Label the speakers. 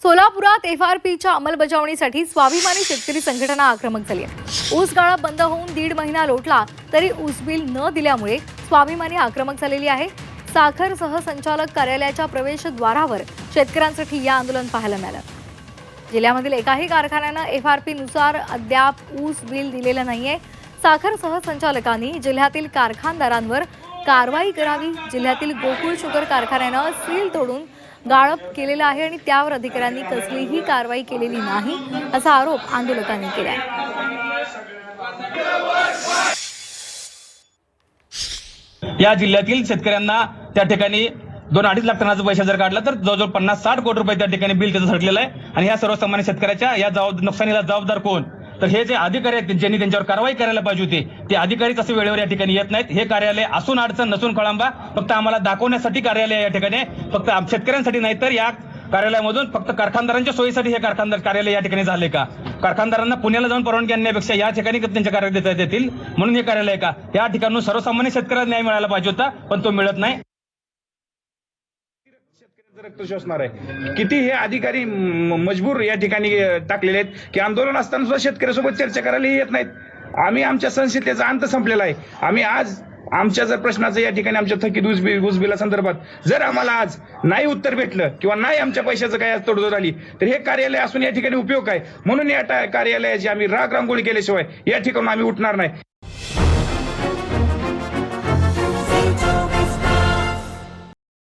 Speaker 1: सोलापुरात एफआरपीच्या अंमलबजावणीसाठी स्वाभिमानी शेतकरी संघटना आक्रमक झाली आहे। ऊस गाळप बंद होऊन 1.5 महिना लोटला तरी ऊस बिल न दिल्यामुळे स्वाभिमानी आक्रमक झालेली आहे। साखर सहसंचालक कार्यालयाच्या प्रवेशद्वारावर शेतकऱ्यांसाठी या आंदोलन पाहायला मिळालं। जिल्ह्यामधील एकाही कारखान्यानं एफआरपी नुसार अद्याप ऊस बिल दिलेलं नाहीये। साखर सहसंचालकांनी जिल्ह्यातील कारखानदारांवर कारवाई करावी। जिल्ह्यातील गोकुळ शुगर कारखान्यानं सील तोडून गाळप केलेला आहे आणि त्यावर अधिकाऱ्यांनी कसलीही कारवाई केलेली नाही असा आरोप आंदोलकांनी केला आहे।
Speaker 2: या जिल्ह्यातील शेतकऱ्यांना त्या ठिकाणी 2-2.5 लाख टनाचा पैसा जर काढला तर जवळजवळ 50-60 कोटी रुपये त्या ठिकाणी बिल त्याचं सरकलेलं आहे। आणि या सर्वसामान्य शेतकऱ्याच्या या नुकसानीला जबाबदार कोण? तर हे जे अधिकारी आहेत ज्यांनी त्यांच्यावर कारवाई करायला पाहिजे होती ते अधिकारीच असे वेळेवर या ठिकाणी येत नाहीत। हे कार्यालय असून अडचण नसून कळंबा फक्त आम्हाला दाखवण्यासाठी कार्यालय या ठिकाणी फक्त शेतकऱ्यांसाठी नाही तर या कार्यालयामधून फक्त कारखानदारांच्या सोयीसाठी हे कारखानदार कार्यालय या ठिकाणी झाले का? कारखानदारांना पुण्याला जाऊन परवानगी आणण्यापेक्षा या ठिकाणी त्यांच्या कार्यालय देता येतील म्हणून हे कार्यालय का? या ठिकाणी सर्वसामान्य शेतकऱ्यांना न्याय मिळायला पाहिजे होता पण तो मिळत नाही।
Speaker 3: रक्त शोषणार आहे। किती हे अधिकारी मजबूर या ठिकाणी टाकलेले आहेत की आंदोलन असताना सुद्धा शेतकऱ्यासोबत चर्चा करायला येत नाहीत। आम्ही आमच्या संसदेचा अंत संपलेला आहे। आम्ही आज आमच्या जर प्रश्नाचं या ठिकाणी आमच्या थकीत ऊस बिलासंदर्भात जर आम्हाला आज नाही उत्तर भेटलं किंवा नाही आमच्या पैशाचं काय आज तडजोड आली तर हे कार्यालय असून या ठिकाणी उपयोग आहे। म्हणून या कार्यालयाची आम्ही राग रांगोळी केल्याशिवाय या ठिकाणी आम्ही उठणार नाही।